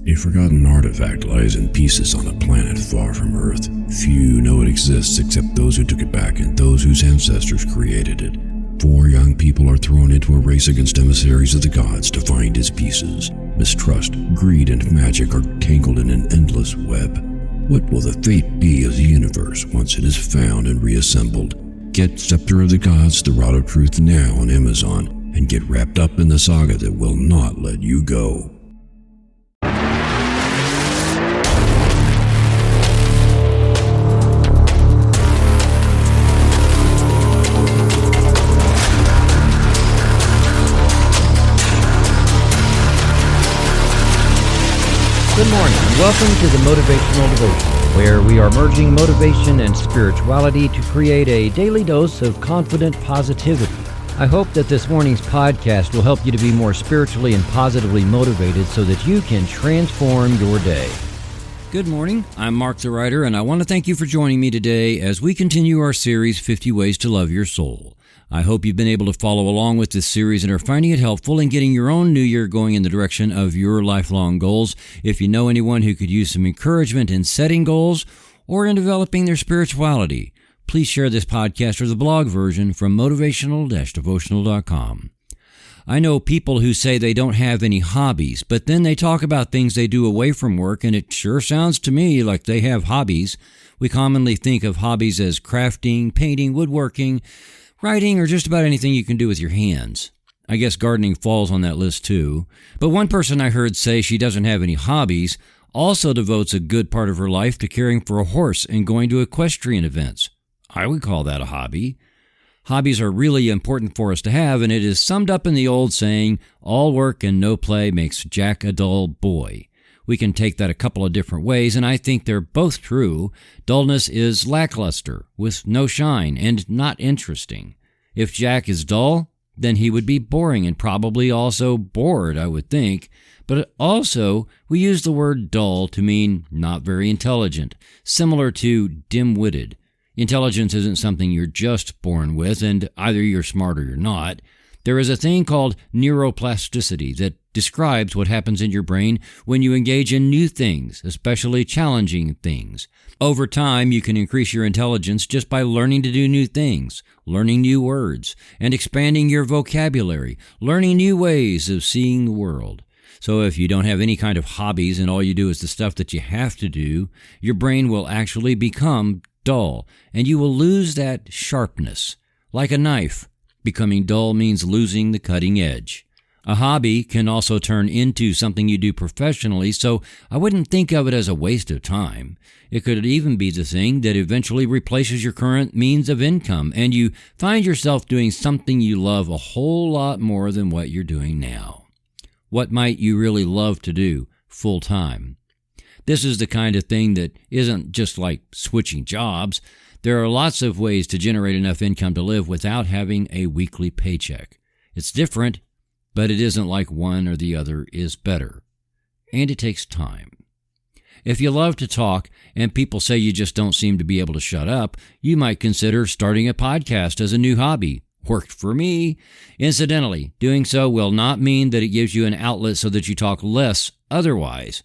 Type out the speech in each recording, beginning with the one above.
A forgotten artifact lies in pieces on a planet far from Earth. Few know it exists except those who took it back and those whose ancestors created it. 4 young people are thrown into a race against emissaries of the gods to find his pieces. Mistrust, greed, and magic are tangled in an endless web. What will the fate be of the universe once it is found and reassembled? Get Scepter of the Gods, The Rod of Truth now on Amazon, and get wrapped up in the saga that will not let you go. Good morning, and welcome to the Motivational Devotion, where we are merging motivation and spirituality to create a daily dose of confident positivity. I hope that this morning's podcast will help you to be more spiritually and positively motivated so that you can transform your day. Good morning, I'm Mark the Writer, and I want to thank you for joining me today as we continue our series, 50 Ways to Love Your Soul. I hope you've been able to follow along with this series and are finding it helpful in getting your own new year going in the direction of your lifelong goals. If you know anyone who could use some encouragement in setting goals or in developing their spirituality, please share this podcast or the blog version from motivational-devotional.com. I know people who say they don't have any hobbies, but then they talk about things they do away from work, and it sure sounds to me like they have hobbies. We commonly think of hobbies as crafting, painting, woodworking, writing, or just about anything you can do with your hands. I guess gardening falls on that list too. But one person I heard say she doesn't have any hobbies also devotes a good part of her life to caring for a horse and going to equestrian events. I would call that a hobby. Hobbies are really important for us to have, and it is summed up in the old saying, all work and no play makes Jack a dull boy. We can take that a couple of different ways, and I think they're both true. Dullness is lackluster, with no shine, and not interesting. If Jack is dull, then he would be boring and probably also bored, I would think. But also, we use the word dull to mean not very intelligent, similar to dim-witted. Intelligence isn't something you're just born with, and either you're smart or you're not. There is a thing called neuroplasticity that describes what happens in your brain when you engage in new things, especially challenging things. Over time, you can increase your intelligence just by learning to do new things, learning new words, and expanding your vocabulary, learning new ways of seeing the world. So if you don't have any kind of hobbies and all you do is the stuff that you have to do, your brain will actually become dull, and you will lose that sharpness. Like a knife, becoming dull means losing the cutting edge. A hobby can also turn into something you do professionally, so I wouldn't think of it as a waste of time. It could even be the thing that eventually replaces your current means of income, and you find yourself doing something you love a whole lot more than what you're doing now. What might you really love to do full time? This is the kind of thing that isn't just like switching jobs. There are lots of ways to generate enough income to live without having a weekly paycheck. It's different, but it isn't like one or the other is better. And it takes time. If you love to talk and people say you just don't seem to be able to shut up, you might consider starting a podcast as a new hobby. Worked for me. Incidentally, doing so will not mean that it gives you an outlet so that you talk less otherwise.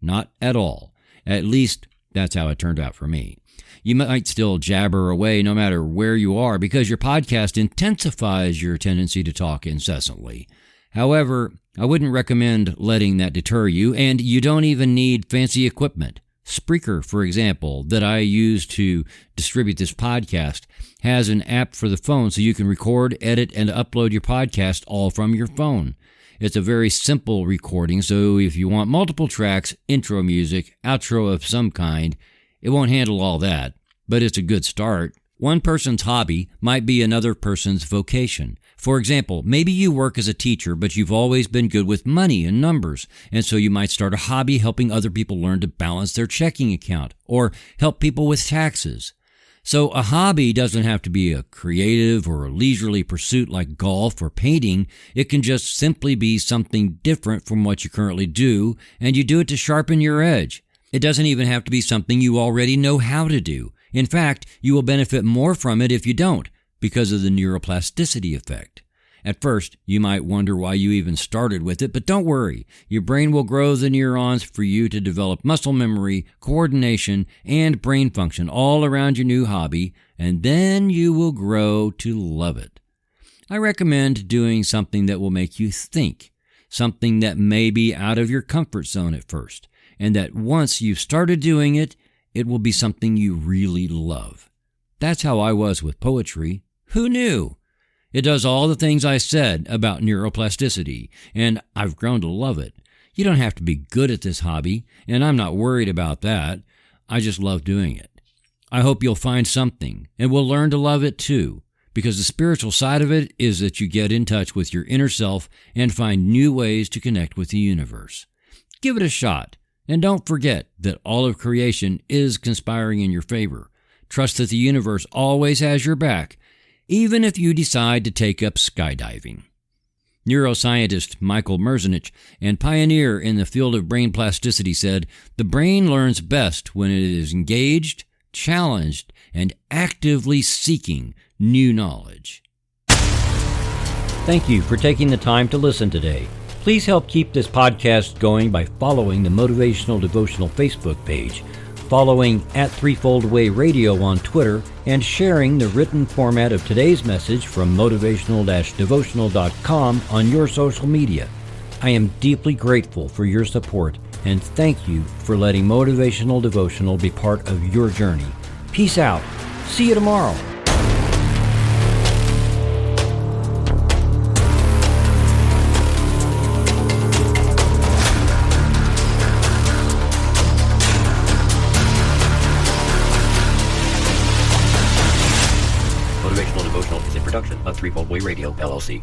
Not at all. At least that's how it turned out for me. You might still jabber away no matter where you are because your podcast intensifies your tendency to talk incessantly. However, I wouldn't recommend letting that deter you, and you don't even need fancy equipment. Spreaker, for example, that I use to distribute this podcast, has an app for the phone so you can record, edit, and upload your podcast all from your phone. It's a very simple recording, so if you want multiple tracks, intro music, outro of some kind, it won't handle all that, but it's a good start. One person's hobby might be another person's vocation. For example, maybe you work as a teacher, but you've always been good with money and numbers, and so you might start a hobby helping other people learn to balance their checking account or help people with taxes. So a hobby doesn't have to be a creative or a leisurely pursuit like golf or painting. It can just simply be something different from what you currently do, and you do it to sharpen your edge. It doesn't even have to be something you already know how to do. In fact, you will benefit more from it if you don't, because of the neuroplasticity effect. At first, you might wonder why you even started with it, but don't worry. Your brain will grow the neurons for you to develop muscle memory, coordination, and brain function all around your new hobby, and then you will grow to love it. I recommend doing something that will make you think, something that may be out of your comfort zone at first, and that once you've started doing it, it will be something you really love. That's how I was with poetry. Who knew? It does all the things I said about neuroplasticity, and I've grown to love it. You don't have to be good at this hobby, and I'm not worried about that. I just love doing it. I hope you'll find something, and will learn to love it too, because the spiritual side of it is that you get in touch with your inner self and find new ways to connect with the universe. Give it a shot, and don't forget that all of creation is conspiring in your favor. Trust that the universe always has your back, even if you decide to take up skydiving. Neuroscientist Michael Merzenich and pioneer in the field of brain plasticity said, "The brain learns best when it is engaged, challenged, and actively seeking new knowledge." Thank you for taking the time to listen today. Please help keep this podcast going by following the Motivational Devotional Facebook page, following @Threefold-Way Radio on Twitter, and sharing the written format of today's message from motivational-devotional.com on your social media. I am deeply grateful for your support, and thank you for letting Motivational Devotional be part of your journey. Peace out. See you tomorrow. Motivational Devotional is a production of Threefold Way Radio, LLC.